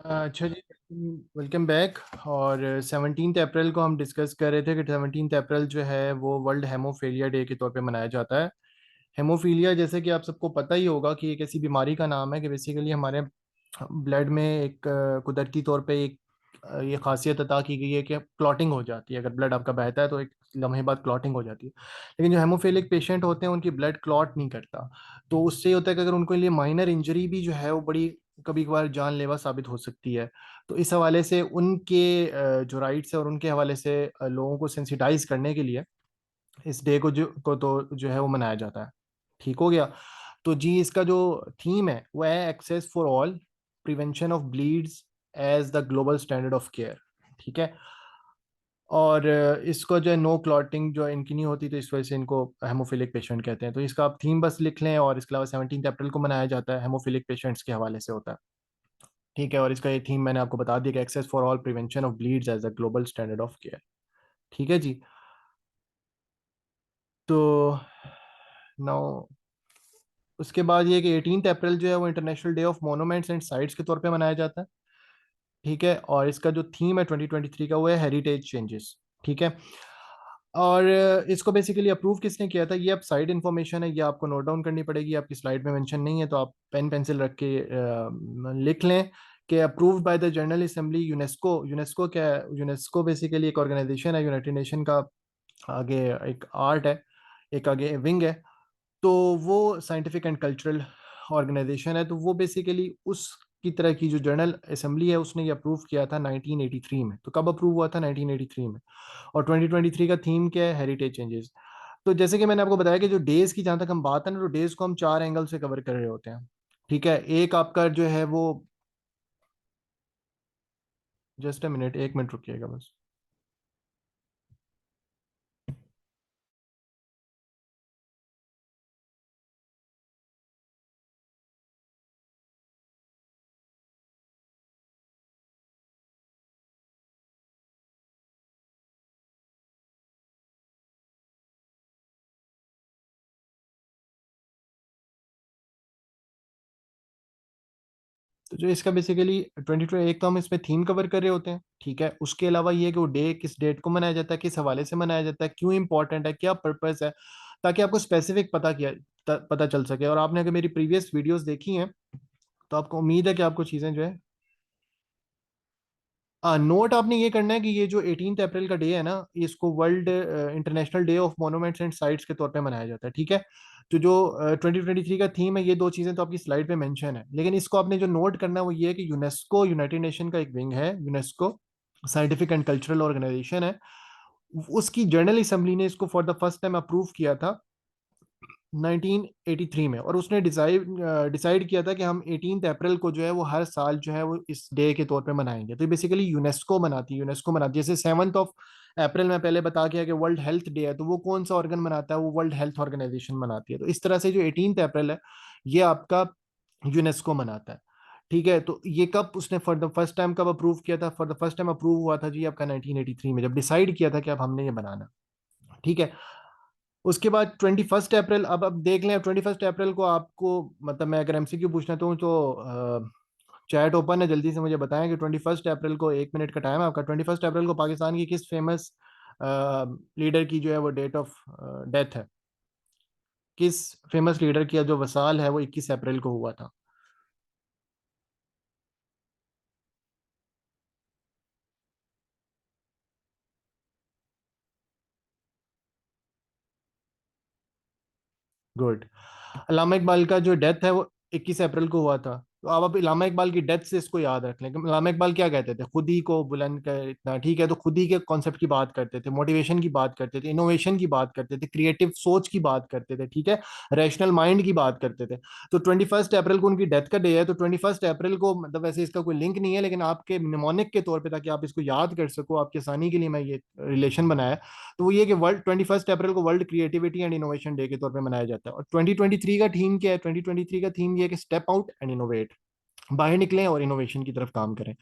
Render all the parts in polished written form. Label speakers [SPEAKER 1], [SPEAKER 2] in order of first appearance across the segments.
[SPEAKER 1] अच्छा जी। Welcome back. और 17 अप्रैल को हम डिस्कस कर रहे थे कि 17 अप्रैल जो है वो वर्ल्ड हेमोफीलिया डे के तौर पे मनाया जाता है। हेमोफीलिया जैसे कि आप सबको पता ही होगा कि एक ऐसी बीमारी का नाम है कि बेसिकली हमारे ब्लड में एक कुदरती तौर पे एक ये खासियत अता की गई है कि क्लॉटिंग हो जाती है। अगर ब्लड आपका बहता है तो एक लम्हे बाद क्लॉटिंग हो जाती है। लेकिन जो हेमोफिलिक पेशेंट होते हैं उनकी ब्लड क्लॉट नहीं करता। तो उससे ये होता है कि अगर उनको लिए माइनर इंजरी भी जो है वो बड़ी कभी कभार जानलेवा साबित हो सकती है। तो इस हवाले से उनके जो राइट्स है और उनके हवाले से लोगों को सेंसिटाइज करने के लिए इस डे को तो जो है वो मनाया जाता है। ठीक हो गया। तो जी इसका जो थीम है वो है access for all, prevention of bleeds as the global standard of care. ठीक है। और इसको जो है नो क्लॉटिंग जो इनकी नहीं होती तो इस वजह से इनको हेमोफिलिक पेशेंट कहते हैं। तो इसका आप थीम बस लिख लें। और इसके अलावा 17 अप्रैल को मनाया जाता है, हेमोफिलिक पेशेंट्स के हवाले से होता है। ठीक है। और इसका ये थीम मैंने आपको बता दिया कि access for all, prevention of bleeds as a global standard of care. ठीक है जी। तो नाउ उसके बाद ये कि 18 अप्रैल जो है वो international day of monuments and sites के तौर पे मनाया जाता है। ठीक है। और इसका जो थीम है 2023 का वो है हेरिटेज चेंजेस। ठीक है। और इसको बेसिकली अप्रूव किसने किया था, ये अब साइड इन्फॉर्मेशन है, ये आपको नोट डाउन करनी पड़ेगी, आपकी स्लाइड में मेंशन नहीं है तो आप पेन पेंसिल रख के लिख लें कि approved by the general assembly UNESCO. UNESCO क्या है? यूनेस्को बेसिकली एक ऑर्गेनाइजेशन है, यूनाइटेड नेशन का आगे एक आर्ट है, एक आगे विंग है। तो वो साइंटिफिक एंड कल्चरल ऑर्गेनाइजेशन है। तो वो बेसिकली उस की तरह की जो जनरल असेंबली है उसने ये अप्रूव किया था 1983 में। तो कब अप्रूव हुआ था? 1983 में। और 2023 का थीम क्या है? Heritage changes. तो जैसे कि मैंने आपको बताया कि जो डेज की जहां तक हम बात है ना, तो डेज को हम चार एंगल से कवर कर रहे होते हैं। ठीक है। एक आपका जो है वो, जस्ट अ मिनट, 1 मिनट रुकिएगा बस। तो जो इसका बेसिकली 22, एक तो हम इसमें थीम कवर कर रहे होते हैं। ठीक है। उसके अलावा ये है कि वो डे किस डेट को मनाया जाता है, किस हवाले से मनाया जाता है, क्यों इंपॉर्टेंट है, क्या पर्पस है, ताकि आपको स्पेसिफिक पता चल सके। और आपने अगर मेरी प्रीवियस वीडियोस देखी हैं तो आपको उम्मीद है कि आपको चीज़ें जो है, नोट आपने ये करना है कि ये जो 18 अप्रैल का डे है ना, इसको world international day of monuments and sites के तौर पे मनाया जाता है। ठीक है। तो जो 2023 का थीम है, ये दो चीजें तो आपकी स्लाइड पे मेंशन है, लेकिन इसको आपने जो नोट करना है वो ये है कि यूनेस्को यूनाइटेड नेशन का एक विंग है, UNESCO scientific and cultural organization है। उसकी जनरल असेंबली ने इसको for the first time approve किया था 1983 में। और उसने डिसाइड डिसाइड किया था कि हम 18 अप्रैल को जो है वो हर साल जो है वो इस डे के तौर पे मनाएंगे। तो बेसिकली यूनेस्को मनाती है। जैसे 7 अप्रैल में पहले बता गया कि वर्ल्ड हेल्थ डे है, तो वो कौन सा ऑर्गन मनाता है? वो वर्ल्ड हेल्थ ऑर्गेनाइजेशन मनाती है। तो इस तरह से जो 18 अप्रैल है ये आपका यूनेस्को मनाता है। ठीक है। तो ये कब उसने फॉर द फर्स्ट टाइम कब अप्रूव किया था? For the first time approve हुआ था जी आपका 1983 में, जब डिसाइड किया था कि अब हमने ये बनाना। ठीक है। उसके बाद 21 अप्रैल, अब देख लें 21 अप्रैल को आपको, मतलब मैं अगर एमसीक्यू पूछना तो चैट ओपन है, जल्दी से मुझे बताएं कि 21 अप्रैल को, 1 मिनट का टाइम है आपका, 21 अप्रैल को पाकिस्तान की किस फेमस लीडर की जो है वो डेट ऑफ डेथ है? किस फेमस लीडर की जो वसाल है वो 21 अप्रैल को हुआ था? गुड। अल्लामा इकबाल का जो डेथ है वो 21 अप्रैल को हुआ था। तो आप अल्लामा इकबाल की डेथ से इसको याद रख लें कि अल्लामा इकबाल क्या कहते थे, खुद ही को बुलंद कर इतना। ठीक है। तो खुद ही के कॉन्सेप्ट की बात करते थे, मोटिवेशन की बात करते थे, इनोवेशन की बात करते थे, क्रिएटिव सोच की बात करते थे। ठीक है। रैशनल माइंड की बात करते थे। तो 21 अप्रैल को उनकी डेथ का डे है। तो 21 अप्रैल को, मतलब वैसे इसका कोई लिंक नहीं है, लेकिन आपके निमोनिक के तौर पर, ताकि आप इसको याद कर सको, आपकी आसानी के लिए मैं ये रिलेशन बनाया। तो वो ये कि वर्ल्ड 21 अप्रैल को world creativity and innovation day के तौर पे मनाया जाता है। और 2023 का थीम क्या है? 2023 का थीम ये है कि स्टेप आउट एंड इनोवेट, बाहर निकलें और इनोवेशन की तरफ काम करें।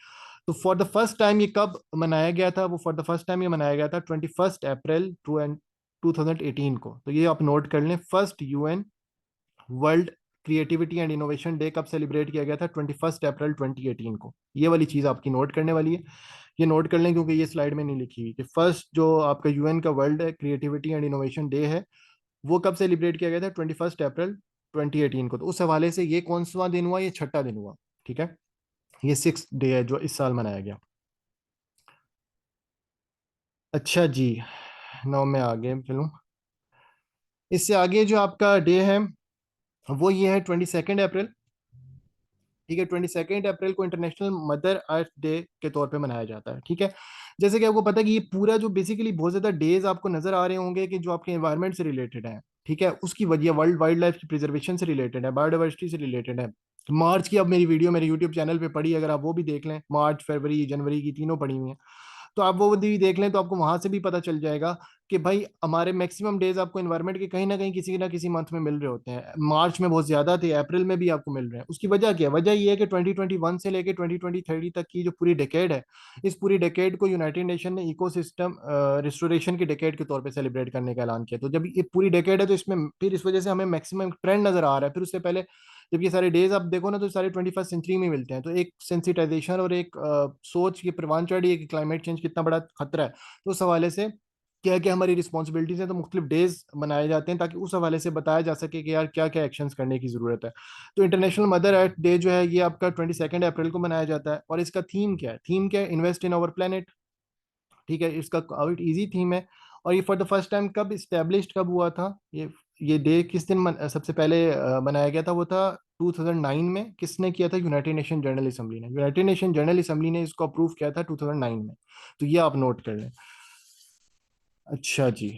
[SPEAKER 1] तो फॉर द फर्स्ट टाइम ये कब मनाया गया था? वो फॉर द फर्स्ट टाइम ये मनाया गया था 21 अप्रैल 2018 को। तो ये आप नोट कर लें, first UN world creativity and innovation day कब सेलिब्रेट किया गया था? 21 अप्रैल 2018 को। ये वाली चीज आपकी नोट करने वाली है, ये नोट कर लें क्योंकि ये स्लाइड में नहीं लिखी हुई कि फर्स्ट जो आपका यूएन का world creativity and innovation day है वो कब सेलिब्रेट किया गया था? 21 अप्रैल 2018 को। तो उस हवाले से ये कौन सा दिन हुआ? ये छठा दिन हुआ। ठीक है, ये 6th डे है जो इस साल मनाया गया। अच्छा जी, नौ में आगे चलूं। इससे आगे जो आपका डे है वो ये है 22 अप्रैल। ठीक है, 22 अप्रैल को इंटरनेशनल मदर अर्थ डे के तौर पे मनाया जाता है। ठीक है, जैसे कि आपको पता है कि ये पूरा जो बेसिकली बहुत ज्यादा डेज आपको नजर आ रहे होंगे कि जो आपके एनवायरनमेंट से रिलेटेड है। ठीक है, उसकी वजह वर्ल्ड वाइल्ड लाइफ की प्रिजर्वेशन से रिलेटेड है, बायोडाइवर्सिटी से रिलेटेड है। मार्च की अब मेरी वीडियो मेरे यूट्यूब चैनल पे पड़ी, अगर आप वो भी देख लें, मार्च फरवरी जनवरी की तीनों पड़ी हुई हैं, तो आप वो भी देख लें तो आपको वहां से भी पता चल जाएगा कि भाई हमारे मैक्सिमम डेज आपको एनवायरनमेंट के कहीं ना किसी मंथ में मिल रहे होते हैं। मार्च में बहुत ज्यादा थे, अप्रैल में भी आपको मिल रहे हैं। उसकी वजह क्या है? वजह यह है कि 2021 से लेकर 2030 तक की जो पूरी डेकेड है, इस पूरी डेकेड को यूनाइटेड नेशन ने इकोसिस्टम रिस्टोरेशन की डेकेड के तौर पे सेलिब्रेट करने का ऐलान किया। तो जब ये पूरी डेकेड है तो इसमें फिर इस वजह से हमें मैक्सिमम ट्रेंड नजर आ रहा है। फिर उससे पहले जब ये सारे डेज आप देखो ना तो सारे 21st सेंचुरी में मिलते हैं। तो एक सेंसिटाइजेशन और एक सोच ये प्रवान चढ़ी है कि क्लाइमेट चेंज कितना बड़ा खतरा है। तो उस हवाले से क्या क्या हमारी रिस्पॉन्सिबिलिटीज हैं, तो मुख्तलिफ डेज बनाए जाते हैं ताकि उस हवाले से बताया जा सके कि यार क्या क्या एक्शंस करने की जरूरत है। तो इंटरनेशनल मदर अर्थ डे जो है ये आपका 22 अप्रैल को मनाया जाता है। और इसका थीम क्या है? थीम क्या है? Invest in our planet. ठीक है, इसका काफी इजी थीम है। और ये फॉर द फर्स्ट टाइम कब इस्टेब्लिश्ड कब हुआ था? ये डे किस दिन सबसे पहले बनाया गया था? वो था 2009 में। किसने किया था? यूनाइटेड नेशन जनरल असेंबली ने। यूनाइटेड नेशन जनरल असेंबली ने इसको अप्रूव किया था 2009 में। तो ये आप नोट कर लें। अच्छा जी।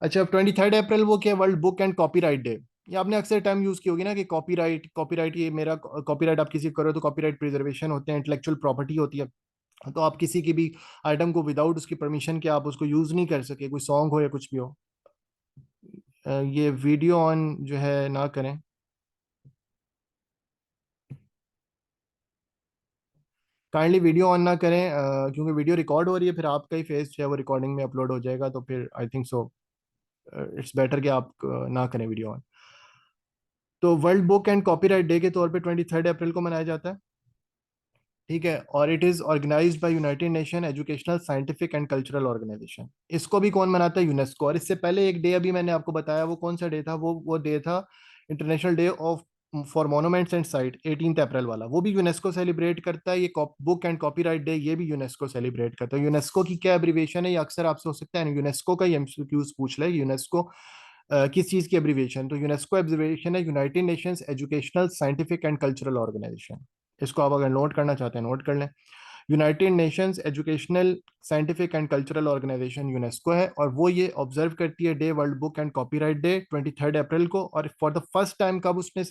[SPEAKER 1] अच्छा, अब 23 अप्रैल वो क्या? World book and copyright day. ये आपने अक्सर टाइम यूज की होगी ना कि कॉपीराइट कॉपीराइट, ये मेरा कॉपीराइट आप किसी को करो तो कॉपीराइट प्रिजर्वेशन होते हैं, इंटेलेक्चुअल प्रॉपर्टी होती है। तो आप किसी की भी आइटम को विदाउट उसकी परमिशन के आप उसको यूज नहीं कर सके, कोई सॉन्ग हो या कुछ भी हो। ये वीडियो ऑन जो है ना करें। काइंडली वीडियो ऑन ना करें, क्योंकि वीडियो रिकॉर्ड हो रही है, फिर आपका ही फेस जो है वो रिकॉर्डिंग में अपलोड हो जाएगा, तो फिर I think so it's better कि आप ना करें वीडियो ऑन। तो world book and copyright day के तौर पे 23 अप्रैल को मनाया जाता है। ठीक है, और it is organized by United Nation educational scientific and cultural organization. इसको भी कौन मनाता है? यूनेस्को। और इससे पहले एक डे अभी मैंने आपको बताया, वो कौन सा डे था? वो डे था international day of for monuments and site, 18 अप्रैल वाला। वो भी यूनेस्को सेलिब्रेट करता है। ये बुक एंड कॉपीराइट डे ये भी यूनेस्को सेलिब्रेट करता है। यूनेस्को की क्या एब्रीवेशन है? ये अक्सर आपसे हो सकता है यूनेस्को का एमसीक्यूज पूछ ले। यूनेस्को किस चीज की एब्रीवेशन? तो यूनेस्को एब्रीवेशन है United Nations educational scientific and cultural organization. इसको आप अगर नोट करना चाहते हैं नोट कर लें। United Nations educational scientific and cultural organization UNESCO है, और वो ये ऑब्जर्व करती है day world book and copyright day 23 अप्रैल को। और फॉर द फर्स्ट टाइम कब उसने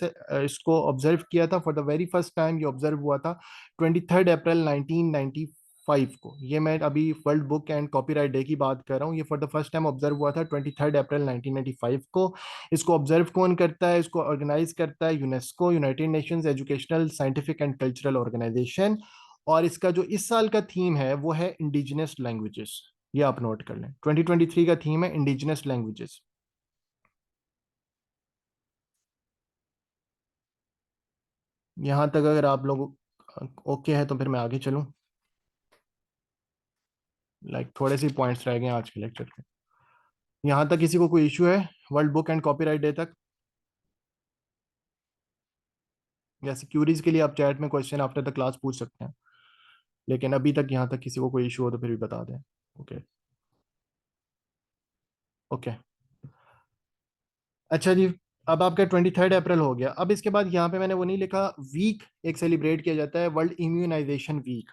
[SPEAKER 1] इसको ऑब्जर्व किया था? For the very first time ये ऑब्जर्व हुआ था 23 अप्रैल 1995 को। ये मैं अभी world book and copyright day की बात कर रहा हूँ। ये for the first time observe हुआ था 23 अप्रैल 1995 को। इसको ऑब्जर्व कौन करता है? इसको ऑर्गेनाइज करता है UNESCO, United Nations educational scientific and cultural Organization. और इसका जो इस साल का थीम है वो है इंडिजिनस लैंग्वेजेस। ये आप नोट कर लें, 2023 का थीम है इंडिजिनस लैंग्वेजेस। यहां तक अगर आप लोग ओके है तो फिर मैं आगे चलूं। थोड़े से पॉइंट्स रह गए हैं आज के लेक्चर के। यहां तक किसी को कोई इशू है world book and copyright day तक? या सिक्योरिटीज के लिए आप चैट में क्वेश्चन आफ्टर द क्लास पूछ सकते हैं, लेकिन अभी तक यहाँ तक किसी को कोई इशू हो तो फिर भी बता दें। ओके। ओके। अच्छा जी, अब आपका 23 अप्रैल हो गया। अब इसके बाद यहाँ पे मैंने वो नहीं लिखा, वीक एक सेलिब्रेट किया जाता है, वर्ल्ड इम्यूनाइजेशन वीक।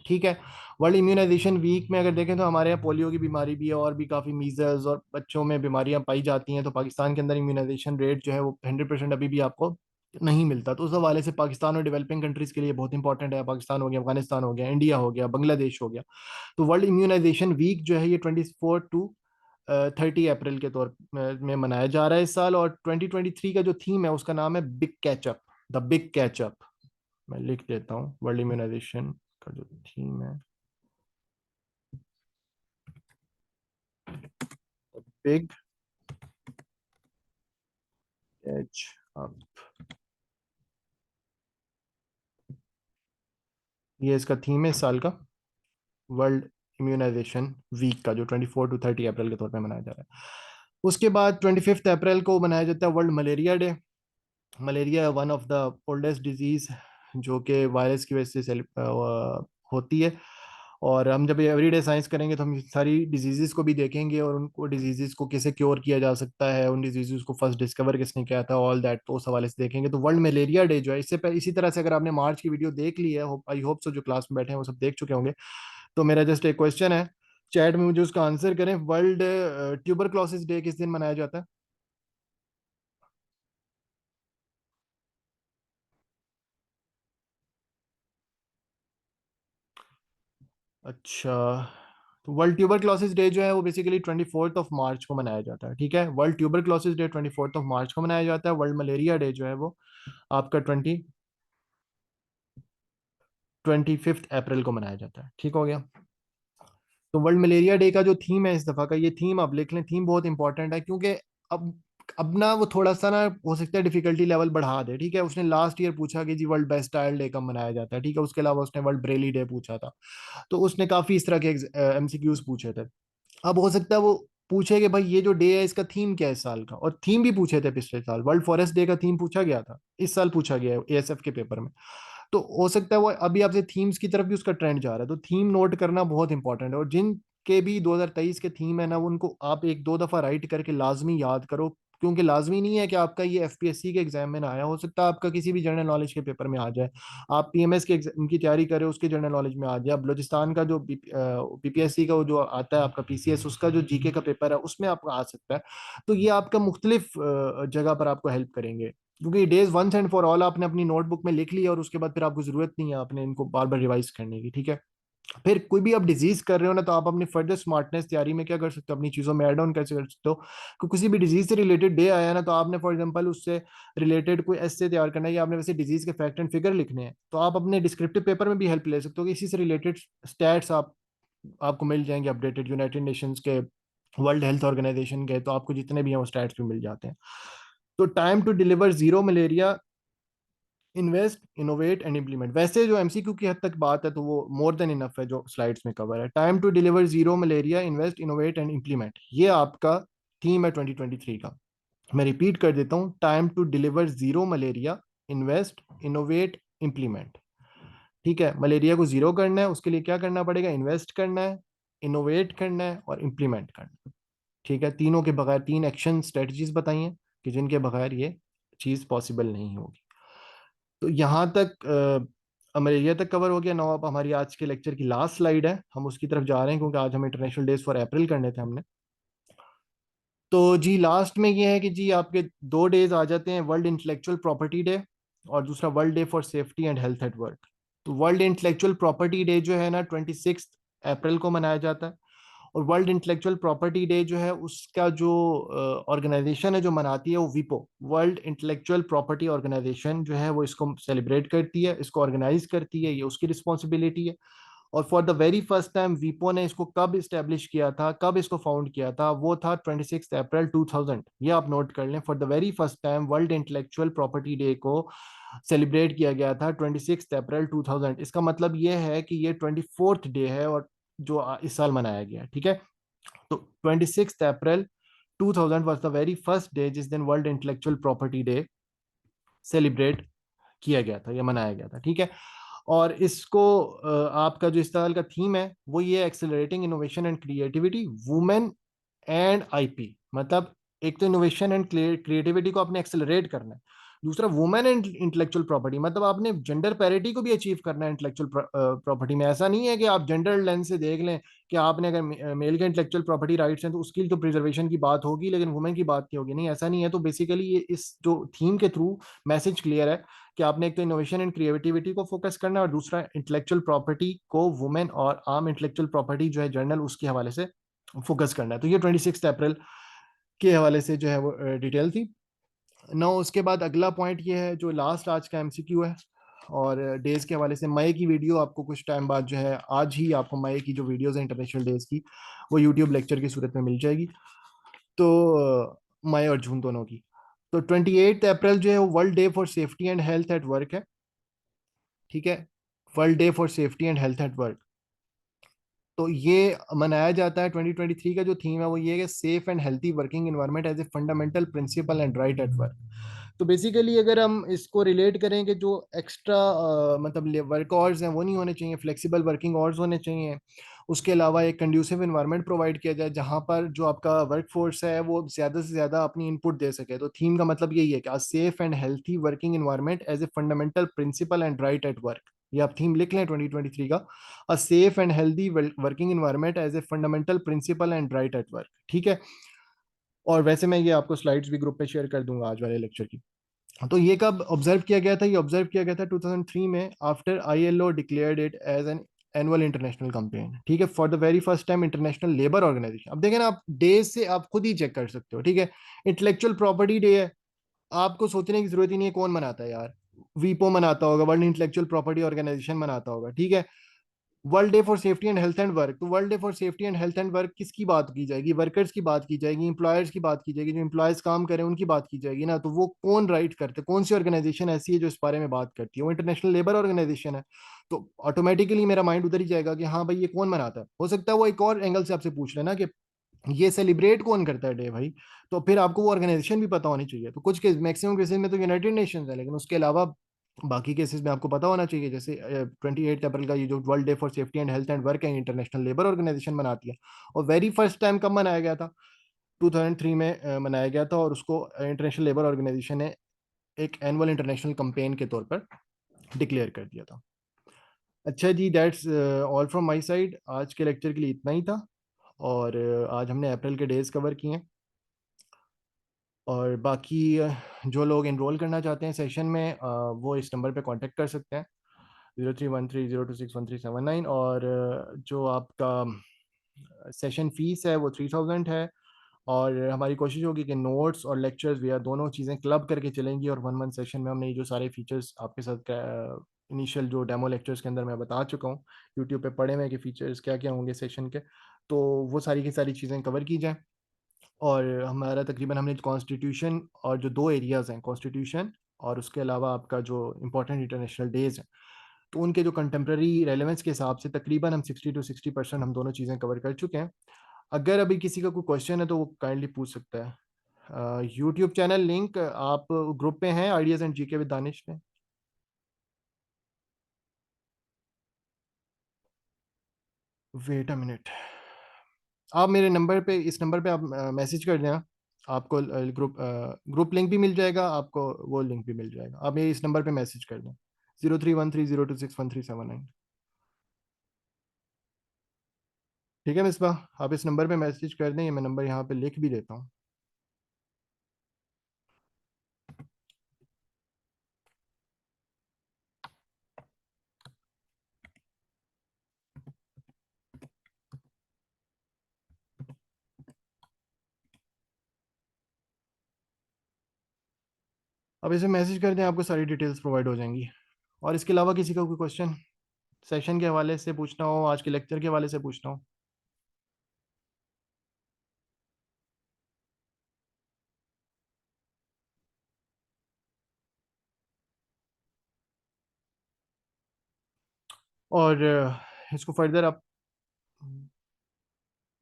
[SPEAKER 1] ठीक है, वर्ल्ड इम्यूनाइजेशन वीक में अगर देखें तो हमारे यहाँ पोलियो की बीमारी भी है, और भी काफ़ी मीजल्स और बच्चों में बीमारियां पाई जाती हैं। तो पाकिस्तान के अंदर इम्यूनाइजेशन रेट जो है वो 100% अभी भी आपको नहीं मिलता। तो उस हवाले से पाकिस्तान और डेवलपिंग कंट्रीज के लिए बहुत इंपॉर्टेंट है। पाकिस्तान हो गया, अफगानिस्तान हो गया, इंडिया हो गया, बांग्लादेश हो गया। तो वर्ल्ड इम्यूनाइजेशन वीक जो है ये 24 to 30 अप्रैल के तौर में मनाया जा रहा है इस साल। और 2023 का जो थीम है उसका नाम है Big Catch up. The Big Catch up. मैं लिख देता हूँ, वर्ल्ड इम्यूनाइजेशन का जो थीम है, बिग एच अप, ये इसका थीम है इस साल का, वर्ल्ड इम्यूनाइजेशन वीक का, जो 24 to 30 अप्रैल के तौर पे मनाया जा रहा है। उसके बाद 25 अप्रैल को मनाया जाता है world malaria day. Malaria one of the oldest disease जो कि वायरस की वजह से होती है। और हम जब एवरीडे साइंस करेंगे तो हम सारी डिजीजेस को भी देखेंगे और उनको डिजीजेस को कैसे क्योर किया जा सकता है, उन डिजीजेस को फर्स्ट डिस्कवर किसने किया था, ऑल दैट, तो उस हवाले से देखेंगे। तो वर्ल्ड मलेरिया डे जो है, इससे इसी तरह से अगर आपने मार्च की वीडियो देख ली है, आई होप सो जो क्लास में बैठे हैं वो सब देख चुके होंगे। तो मेरा जस्ट एक क्वेश्चन है, चैट में मुझे उसका आंसर करें। वर्ल्ड ट्यूबरक्लोसिस डे किस दिन मनाया जाता है? अच्छा, तो वर्ल्ड ट्यूबरक्लोसिस डे जो है वो बेसिकली 24 मार्च को मनाया जाता है। ठीक है, वर्ल्ड ट्यूबरक्लोसिस डे 24 मार्च को मनाया जाता है। वर्ल्ड मलेरिया डे जो है वो आपका 25 अप्रैल को मनाया जाता है। ठीक हो गया। तो वर्ल्ड मलेरिया डे का जो थीम है इस दफा का, ये थीम आप लिख लें, थीम बहुत इंपॉर्टेंट है, क्योंकि अब अब ना वो थोड़ा सा ना हो सकता है डिफिकल्टी लेवल बढ़ा दे। ठीक है, उसने लास्ट ईयर पूछा कि जी वर्ल्ड बेस्ट टाइल डे कब मनाया जाता है। ठीक है, उसके अलावा उसने वर्ल्ड ब्रेली डे पूछा था। तो उसने काफी इस तरह के एमसीक्यूज पूछे थे। अब हो सकता है वो पूछे कि भाई ये जो डे है इसका थीम क्या है इस साल का, और थीम भी पूछे थे पिछले साल, वर्ल्ड फॉरेस्ट डे का थीम पूछा गया था, इस साल पूछा गया है एएसएफ के पेपर में। तो हो सकता है वो अभी आपसे थीम्स की तरफ भी उसका ट्रेंड जा रहा है, तो थीम नोट करना बहुत इंपॉर्टेंट है। और जिन के भी 2023 के थीम है ना, उनको आप एक दो दफा राइट करके लाजमी याद करो, क्योंकि लाजमी नहीं है कि आपका ये एफपीएससी के एग्जाम में ना आया, हो सकता है आपका किसी भी जनरल नॉलेज के पेपर में आ जाए। आप पीएमएस के एग्जाम की तैयारी करें, उसके जनरल नॉलेज में आ जाए। बलूचिस्तान का जो बीपीएससी का जो आता है आपका पीसीएस, उसका जो जीके का पेपर है उसमें आपका आ सकता है। तो ये आपका मुख्तलिफ जगह पर आपको हेल्प करेंगे, क्योंकि days once and for all आपने अपनी नोटबुक में लिख लिया और उसके बाद फिर आपको जरूरत नहीं है आपने इनको बार बार रिवाइज करने की। ठीक है, फिर कोई भी आप डिजीज कर रहे हो ना, तो आप अपनी फर्दर स्मार्टनेस तैयारी में क्या कर सकते हो, अपनी चीजों में ऐड ऑन कैसे कर सकते हो। कि किसी भी डिजीज से रिलेटेड डे आया ना, तो आपने फॉर एग्जांपल उससे रिलेटेड कोई ऐसे तैयार करना है, या आपने वैसे डिजीज के फैक्ट एंड फिगर लिखने हैं, तो आप अपने डिस्क्रिप्टिव पेपर में भी हेल्प ले सकते हो कि इसी से रिलेटेड स्टैट्स आपको मिल जाएंगे अपडेटेड, यूनाइटेड नेशंस के, वर्ल्ड हेल्थ ऑर्गेनाइजेशन के, तो आपको जितने भी हैं वो स्टैट्स भी मिल जाते हैं। तो time to deliver zero malaria, invest, innovate and implement. वैसे जो एमसीक्यू की हद तक बात है तो वो मोर देन इनफ है जो स्लाइड्स में कवर है। Time to deliver zero malaria, invest, innovate and implement, ये आपका थीम है 2023 का। मैं रिपीट कर देता हूँ, time to deliver zero malaria, invest, innovate, implement. ठीक है, मलेरिया को जीरो करना है, उसके लिए क्या करना पड़ेगा, इन्वेस्ट करना है, इनोवेट करना है और इम्प्लीमेंट करना है। ठीक है, तीनों के बगैर, तीन एक्शन स्ट्रेटजीज बताइए कि जिनके बगैर ये चीज पॉसिबल नहीं होगी। तो यहाँ तक मलेरिया तक कवर हो गया। नाउ अब हमारी आज के लेक्चर की लास्ट स्लाइड है, हम उसकी तरफ जा रहे हैं, क्योंकि आज हम इंटरनेशनल डेज फॉर अप्रैल करने थे हमने। तो जी लास्ट में ये है कि जी आपके दो डेज आ जाते हैं, वर्ल्ड इंटेलेक्चुअल प्रॉपर्टी डे और दूसरा world day for safety and health at work. तो वर्ल्ड इंटेलेक्चुअल प्रॉपर्टी डे जो है ना 26 अप्रैल को मनाया जाता है। और वर्ल्ड इंटेलेक्चुअल प्रॉपर्टी डे जो है उसका जो ऑर्गेनाइजेशन है जो मनाती है वो विपो, वर्ल्ड इंटेलेक्चुअल प्रॉपर्टी ऑर्गेनाइजेशन जो है वो इसको सेलिब्रेट करती है, इसको ऑर्गेनाइज करती है, ये उसकी रिस्पॉन्सिबिलिटी है। और for the very first time वीपो ने इसको कब इस्टेब्लिश किया था, कब इसको फाउंड किया था, वो था 26 अप्रैल 2000। ये आप नोट कर लें, for the very first time world intellectual property day को सेलिब्रेट किया गया था 26 अप्रैल 2000। इसका मतलब ये है कि ये 24th डे है और जो इस साल मनाया गया। ठीक है, तो 26 अप्रैल 2000 was the very first day जिस दिन world intellectual property day celebrate किया गया था या मनाया गया था। ठीक है, और इसको आपका जो इस साल का थीम है वो ये accelerating innovation and creativity, women and IP. मतलब एक तो इनोवेशन एंड क्रिएटिविटी को आपने एक्सेलरेट करना है, दूसरा वुमेन एंड इंटेलेक्चुअल प्रॉपर्टी, मतलब आपने जेंडर पैरिटी को भी अचीव करना है इंटेलेक्चुअल प्रॉपर्टी में। ऐसा नहीं है कि आप जेंडर लेंस से देख लें कि आपने अगर मेल के इंटेलेक्चुअल प्रॉपर्टी राइट्स हैं तो उसकी तो प्रिजर्वेशन की बात होगी लेकिन वुमेन की बात नहीं होगी, नहीं ऐसा नहीं है। तो बेसिकली ये इस जो थीम के थ्रू मैसेज क्लियर है कि आपने एक तो इनोवेशन एंड क्रिएटिविटी को फोकस करना है और दूसरा इंटेलेक्चुअल प्रॉपर्टी को, वुमेन और आम इंटेलेक्चुअल प्रॉपर्टी जो है जर्नल, उसके हवाले से फोकस करना है। तो ये 26 अप्रैल के हवाले से जो है वो डिटेल थी। नौ उसके बाद अगला पॉइंट ये है जो लास्ट आज का एमसीक्यू है, और डेज के हवाले से मई की वीडियो आपको कुछ टाइम बाद जो है, आज ही आपको मई की जो वीडियोस है इंटरनेशनल डेज की, वो यूट्यूब लेक्चर की सूरत में मिल जाएगी। तो मई और जून दोनों की। तो 28 अप्रैल जो है वो world day for safety and health at work है। ठीक है, world day for safety and health at work. तो ये मनाया जाता है, 2023 का जो थीम है वो ये है, safe and healthy working environment as a fundamental principle and right at work. तो बेसिकली अगर हम इसको रिलेट करें कि जो एक्स्ट्रा मतलब वर्क आवर्स हैं वो नहीं होने चाहिए, फ्लेक्सिबल वर्किंग आवर्स होने चाहिए। उसके अलावा एक कंड्यूसिव इन्वायरमेंट प्रोवाइड किया जाए जहाँ पर जो आपका वर्क फोर्स है वो ज़्यादा से ज़्यादा अपनी इनपुट दे सके। तो थीम का मतलब यही है कि safe and healthy working environment as a fundamental principle and right at work. ये आप थीम लिख लें 2023 का, a safe and healthy working environment as a fundamental principle and right at work. ठीक है। और वैसे मैं ये आपको स्लाइड्स भी ग्रुप पे शेयर कर दूंगा आज वाले लेक्चर की। तो ये कब ऑब्जर्व किया गया था? ये ऑब्जर्व किया गया था 2003 में, after ILO declared it as an annual international campaign. ठीक है, for the very first time International Labour Organization. अब देखें ना, आप डे से आप खुद ही चेक कर सकते हो। ठीक है, इंटेलेक्चुअल प्रॉपर्टी डे है, आपको सोचने की जरूरत ही नहीं है कौन मनाता है यार। वीपो मनाता होगा, वर्ल्ड इंटेलेक्चुअल प्रॉपर्टी ऑर्गेनाइजेशन मनाता होगा। ठीक है, world day for safety and health and work, तो world day for safety and health and work किसकी बात की जाएगी? वर्कर्स की बात की जाएगी, एम्प्लॉयर्स की बात की जाएगी, जो एम्प्लॉयज काम करें उनकी बात की जाएगी ना। तो वो कौन राइट करते, कौन सी ऑर्गेनाइजेशन ऐसी है जो इस बारे में बात करती है? वो इंटरनेशनल लेबर ऑर्गेनाइजेशन है। तो ऑटोमेटिकली मेरा माइंड उधर ही जाएगा कि हाँ भाई ये कौन मनाता है। हो सकता है वो एक और एंगल से आपसे पूछ लेना कि ये सेलिब्रेट कौन करता है डे भाई। तो फिर आपको वो ऑर्गेनाइजेशन भी पता होनी चाहिए। तो कुछ केस, मैक्सिमम केसेस में तो यूनाइटेड नेशंस है, लेकिन उसके अलावा बाकी केसेस में आपको पता होना चाहिए। जैसे 28 अप्रैल का ये जो world day for safety and health and work है, इंटरनेशनल लेबर ऑर्गेनाइजेशन मनाती है। और वेरी फर्स्ट टाइम कब मनाया गया था? 2003 में मनाया गया था, और उसको इंटरनेशनल लेबर ऑर्गेनाइजेशन ने एक एनुअल इंटरनेशनल कैंपेन के तौर पर डिक्लेयर कर दिया था। अच्छा जी, that's all from my side. आज के लेक्चर के लिए इतना ही था। और आज हमने अप्रैल के डेज कवर किए हैं। और बाकी जो लोग इनरोल करना चाहते हैं सेशन में, वो इस नंबर पे कांटेक्ट कर सकते हैं, 0313026137 और जो आपका सेशन फीस है वो 3000 है। और हमारी कोशिश होगी कि नोट्स और लेक्चर्स या दोनों चीज़ें क्लब करके चलेंगी, और वन वन सेशन में हमने ये जो सारे फीचर्स आपके साथ इनिशियल जो डेमो लेक्चर्स के अंदर मैं बता चुका हूँ, यूट्यूब पे पढ़े हुए कि फीचर्स क्या क्या होंगे सेशन के, तो वो सारी की सारी चीज़ें कवर की जाएँ। और हमारा तकरीबन हमने कॉन्स्टिट्यूशन और जो दो एरियाज़ हैं, कॉन्स्टिट्यूशन और उसके अलावा आपका जो इम्पोर्टेंट इंटरनेशनल डेज हैं, तो उनके जो कंटेम्प्रेरी रेलेवेंस के हिसाब से तकरीबन हम 60 to 60% हम दोनों चीज़ें कवर कर चुके हैं। अगर अभी किसी का कोई क्वेश्चन है तो वो काइंडली पूछ सकता है। यूट्यूब चैनल लिंक आप ग्रुप पे हैं, ideas and GK with Danish में। वेट अ मिनट, आप मेरे नंबर पे, इस नंबर पे आप मैसेज कर देना, आपको ग्रुप लिंक भी मिल जाएगा, आपको वो लिंक भी मिल जाएगा। आप मेरे इस नंबर पे मैसेज कर दें, 0313026137। ठीक है मिसबा, आप इस नंबर पे मैसेज कर दें, ये मैं नंबर यहाँ पे लिख भी देता हूँ। आप इसे मैसेज कर दें, आपको सारी डिटेल्स प्रोवाइड हो जाएंगी। और इसके अलावा किसी का कोई क्वेश्चन सेशन के हवाले से पूछना हो, आज के लेक्चर के हवाले से पूछना हो? और इसको फर्दर आप,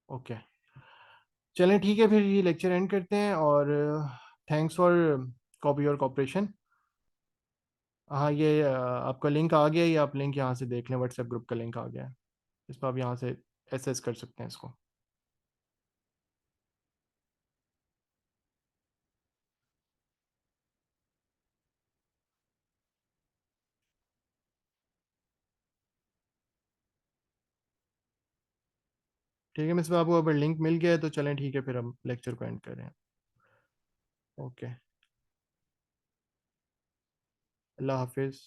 [SPEAKER 1] ओके, चलें ठीक है, फिर ये लेक्चर एंड करते हैं। और thanks for copy your cooperation. हाँ, ये आपका लिंक आ गया, ये आप लिंक यहाँ से देख लें, व्हाट्सएप ग्रुप का लिंक आ गया है, इस पर आप यहाँ से एसेस कर सकते हैं इसको। ठीक है मिस, आपको अगर लिंक मिल गया है तो चलें ठीक है, फिर हम लेक्चर को एंड कर रहे हैं। ओके, अल्लाह हाफिज़।